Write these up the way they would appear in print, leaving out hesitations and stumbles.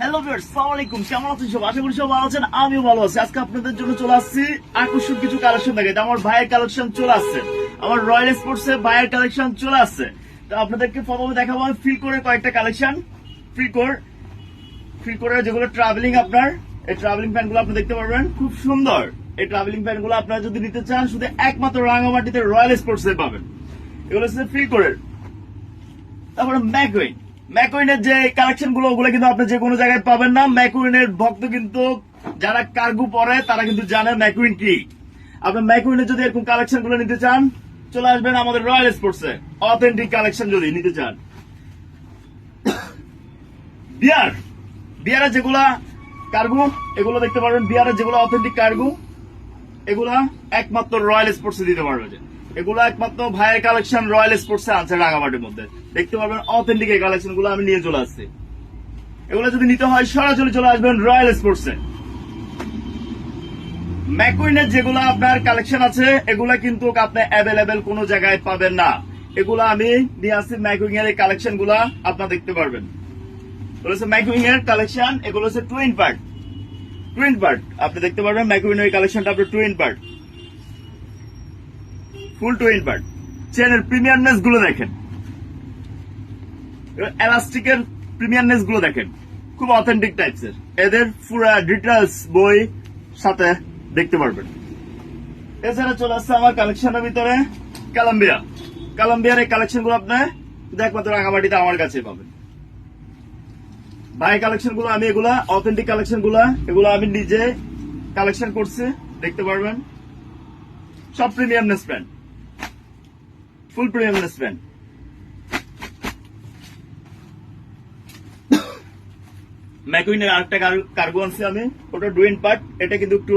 Hello viewers, আসসালামু আলাইকুম। কেমন আছেন সব? আশা করি সব ভালো আছেন। আমিও ভালো আছি। আজকে আপনাদের জন্য চলে আসছি আকর্ষক কিছু কালেকশন দেখাইতে। আমার ভাইয়ের কালেকশন চলে আসছে, আমার রয়্যাল স্পোর্টস এর ভাইয়ের কালেকশন চলে আসছে। তো আপনাদেরকে প্রথমে দেখাবো আমি ফিল করে কয়েকটা কালেকশন। ফিল করে যেগুলো ট্রাভেলিং, আপনার এই ট্রাভেলিং প্যান্ট গুলো আপনি দেখতে পারবেন, খুব সুন্দর। এই ট্রাভেলিং প্যান্ট গুলো আপনারা যদি নিতে চান, শুধু একমাত্র রাঙামাটিতে রয়্যাল স্পোর্টস এ পাবেন। এগুলো হচ্ছে ফিল করে। তারপরে ম্যাকুইনের যে কালেকশন গুলো, ওগুলো কিন্তু আপনি যে কোনো জায়গায় পাবেন না। ম্যাকুইনের ভক্ত কিন্তু যারা কার্গো পরে তারা কিন্তু জানে ম্যাকুইন কি। আপনি ম্যাকুইনের যদি এরকম কালেকশন গুলো নিতে চান, চলে আসবেন আমাদের রয়্যাল স্পোর্টস এ। অথেন্টিক কালেকশন যদি নিতে চান, বিয়ারের যেগুলা কার্গো, এগুলো দেখতে পারবেন। বিয়ারের যেগুলো অথেন্টিক কার্গো, এগুলা একমাত্র রয়্যাল স্পোর্টস এ দিতে পারবে। এগুলো একমাত্র ভাইয়ের কালেকশন রয়্যাল স্পোর্টস এ আছে রাঙামাটির মধ্যে। দেখতে পারবেন অথেন্টিক এই কালেকশন গুলো আমি নিয়ে চলে আসছি। এগুলো যদি নিতে হয় সরাসরি চলে আসবেন রয়্যাল স্পোর্টস এ। ম্যাকুইনের যেগুলো আপনার কালেকশন আছে, এগুলা কিন্তু আপনি অ্যাভেলেবেল কোনো জায়গায় পাবেন না। এগুলো আমি নিয়ে আসছি ম্যাকুইন এর কালেকশন গুলা আপনারা দেখতে পারবেন। ম্যাকুইন এর কালেকশন, এগুলো হচ্ছে টুইন পার্ট আপনি দেখতে পারবেন। ম্যাকুইন এর কালেকশনটা আপনার টুইন পার্ট, ফুল টুইন পার্ট। চেনের প্রিমিয়ারনেস গুলো দেখেন, এলাস্টিকের প্রিমিয়ারনেস গুলো দেখেন, খুব অথেন্টিক টাইপস এর। এদের পুরো ডিটেলস বই সাথে দেখতে পারবেন। এছাড়া চলে আসছে আমার কালেকশনের ভিতরে কলম্বিয়ার এই কালেকশন গুলো আপনি একমাত্র রাঙামাটিতে আমার কাছে পাবেন। ভাই কালেকশন গুলো আমি, এগুলা অথেন্টিক কালেকশন গুলা, এগুলো আমি নিজে কালেকশন করছি, দেখতে পারবেন। সব প্রিমিয়ামনেস প্যান্ট, ফুল প্রিমিয়ামনেস প্যান্ট। ম্যাকুইনের আরেকটা কার্গো আনছি আমি, ওটা ডুইন পার্ট। এটা কিন্তু একটু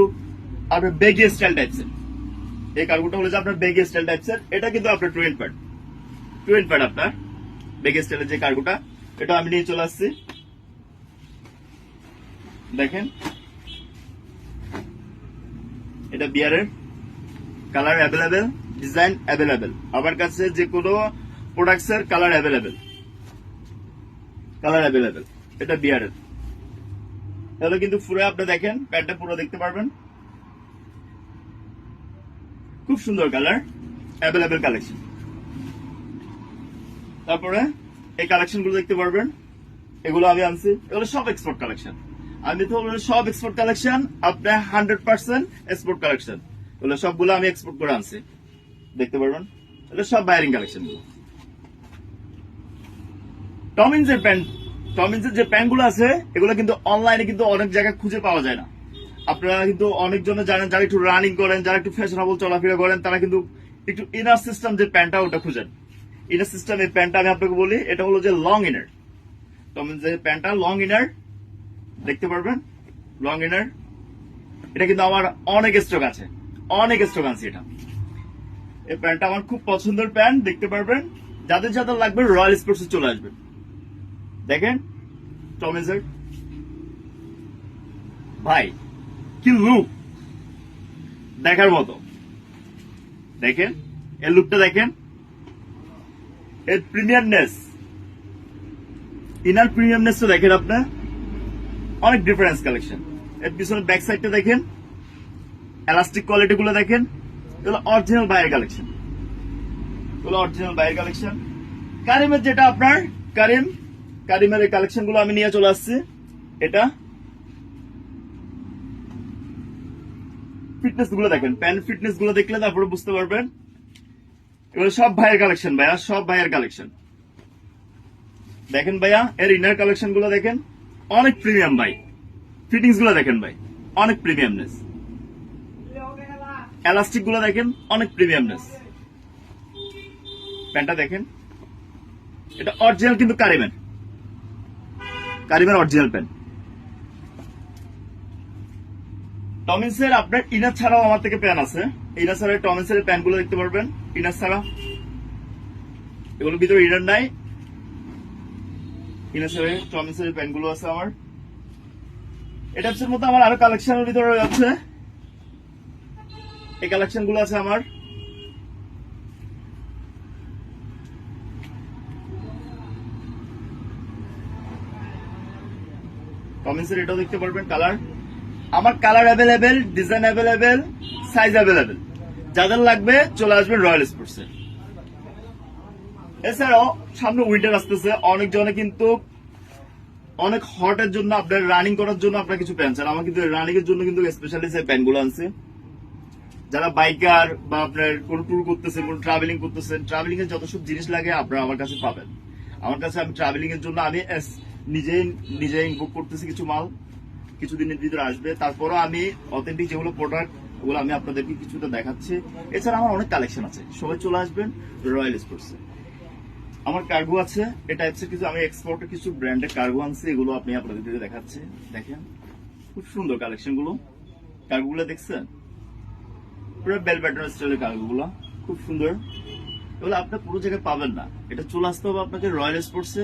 আপনার বেগি স্টাইল টাইপসের। এই কার্গোটা হলো যে আপনার বেগি স্টাইল টাইপসের। এটা কিন্তু আপনার টুইন পার্ট আপনার বেগি স্টাইলের যে কার্গোটা, এটা আমি নিয়ে চলে আসছি। দেখেন, এটা বিয়ারের কালার অ্যাভেলেবেল, ডিজাইন অ্যাভেলেবেল। আমার কাছে যে কোনো প্রোডাক্টস এর কালার অ্যাভেলেবেল। এটা বিয়ারের। তাহলে কিন্তু পুরো আপনি দেখেন, প্যান্টটা পুরো দেখতে পারবেন। খুব সুন্দর কালার, অ্যাভেলেবেল কালেকশন। তারপরে এই কালেকশন গুলো দেখতে পারবেন। এগুলো আমি আনছি, এগুলো সব এক্সপোর্ট কালেকশন। আমি তো সব এক্সপোর্ট কালেকশন, আপনার 100% এক্সপোর্ট কালেকশন। এগুলো সবগুলো আমি এক্সপোর্ট করে আনছি, দেখতে পারবেন। এটা সব বাইরিং কালেকশন। টমিন্সের যে প্যান্ট গুলো আছে, এগুলো কিন্তু অনলাইনে কিন্তু অনেক জায়গায় খুঁজে পাওয়া যায় না। আপনারা কিন্তু অনেকজনে জানেন, যারা একটু রানিং করেন, যারা একটু ফ্যাশনেবল চলাফেরা করেন, তারা কিন্তু একটু ইনার সিস্টেম যে প্যান্টটা, ওটা খুঁজেন। ইনার সিস্টেম এই প্যান্টটা আমি আপনাকে বলি, এটা হলো যে লং ইনার। টমিন্সের প্যান্টটা লং ইনার, দেখতে পারবেন। লং ইনার, এটা কিন্তু আমার অনেক স্টক আছে এটা। এই প্যান্টটা আমার খুব পছন্দের প্যান্ট, দেখতে পারবেন। যাদের যাদের লাগবে রয়্যাল স্পোর্টস চলে আসবেন। দেখেন টমিন্সের, ভাই কি লুক, দেখার মতো। দেখেন এর লুকটা, দেখেন এর প্রিমিয়ামনেস, ইনার প্রিমিয়ামনেস তো দেখেন আপনার, অনেক ডিফারেন্স কালেকশন। এর পিছনে ব্যাক সাইডটা দেখেন, এলাস্টিক কোয়ালিটি গুলো দেখেন। এগুলো অরিজিনাল বাইরের কালেকশন। কারিমের যেটা আপনার কারিমের এই কালেকশন গুলো আমি নিয়ে চলে আসছি। এটা ফিটনেস গুলো দেখেন, প্যান্ট ফিটনেস গুলো দেখলে তারপরে বুঝতে পারবেন। এগুলো সব ভাইয়ের কালেকশন ভাইয়া, সব ভাইয়ের কালেকশন। দেখেন ভাইয়া, এর ইনার কালেকশন গুলো দেখেন, অনেক প্রিমিয়াম ভাই। ফিটিংস গুলো দেখেন ভাই, অনেক প্রিমিয়ামনেস। এলাস্টিক গুলো দেখেন, অনেক প্রিমিয়ামনেস। প্যান্টটা দেখেন, এটা অরিজিনাল কিন্তু কারিমের অরিজিনাল প্যান্ট। টমিন্সের আপনার ইনার ছাড়াও আমার থেকে প্যান্ট আছে। ইনার ছাড়া টমিন্সের প্যান্ট গুলো দেখতে পারবেন, ইনার ছাড়া। এগুলোর ভিতরে ইনার নাই, ইনার ছাড়া টমিন্সের প্যান্ট গুলো আছে আমার। এটা মতো আমার আরো কালেকশনের ভিতরে আছে, এই কালেকশন গুলো আছে আমার। টমিন্সের এটাও দেখতে পারবেন কালার। আমার colour available, design available, size available. যাদের লাগবে চলে আসবেন রয়্যাল স্পোর্টসে। এছাড়াও সামনে উইন্টার আসতেছে, অনেকজনে কিন্তু অনেক হটের জন্য আপনার রানিং করার জন্য আপনার কিছু প্যান্ট চান। আমার কিন্তু রানিং এর জন্য কিন্তু স্পেশালি যে প্যান্ট গুলো আনছে, যারা বাইকার বা আপনার কোন ট্যুর করতেছেন, কোন ট্রাভেলিং করতেছেন, ট্রাভেলিং এর যত সব জিনিস লাগে আপনারা আমার কাছে পাবেন। আমার কাছে আমি ট্রাভেলিং এর জন্য আমি নিজেই বুক করতেছি কিছু মাল, কিছুদিনের ভিতরে আসবে। তারপরও আমি অথেন্টিক যেগুলো প্রোডাক্ট ওগুলো আমি আপনাদেরকে কিছুটা দেখাচ্ছি। এছাড়া আমার অনেক কালেকশন আছে, সবাই চলে আসবেন রয়্যাল স্পোর্টসে। আমার কার্গো আছে, এই টাইপসের কিছু আমি এক্সপোর্টের কিছু ব্র্যান্ডের কার্গো আনছি, এগুলো আপনি আপনাদেরকে দেখাচ্ছি। দেখেন খুব সুন্দর কালেকশন গুলো, কার্গো গুলো দেখছেন, পুরো বেল ব্যাটন স্টাইলের কার্গো গুলো খুব সুন্দর। এগুলো আপনি পুরো জায়গায় পাবেন না, এটা চলে আসতে হবে আপনাকে রয়্যাল স্পোর্টসে।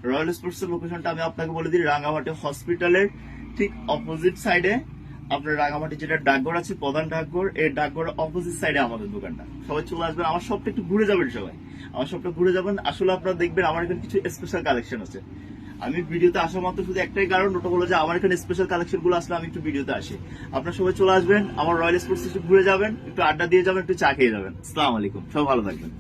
রয়্যাল স্পোর্টসের লোকেশনটা আমি আপনাকে বলে দিই, রাঙামাটি হসপিটালের ঠিক অপোজিট সাইডে। আপনার রাঙামাটি যেটা ডাকঘর আছে, প্রধান ডাকঘর, এই ডাকঘরের অপোজিট সাইডে আমাদের দোকানটা। সবাই চলে আসবেন, আমার শপটা একটু ঘুরে যাবেন, সবাই আমার শপটা ঘুরে যাবেন। আসলে আপনারা দেখবেন আমার এখানে কিছু স্পেশাল কালেকশন আছে। আমি ভিডিওতে আসা মাত্র শুধু একটাই কারণ, ওটা হলো যে আমার এখানে স্পেশাল কালেকশন গুলো আসলে আমি একটু ভিডিওতে আসি। আপনারা সবাই চলে আসবেন, আমার রয়্যাল স্পোর্টস একটু ঘুরে যাবেন, একটু আড্ডা দিয়ে যাবেন, একটু চা খেয়ে যাবেন। আসসালামু আলাইকুম, সবাই ভালো থাকবেন।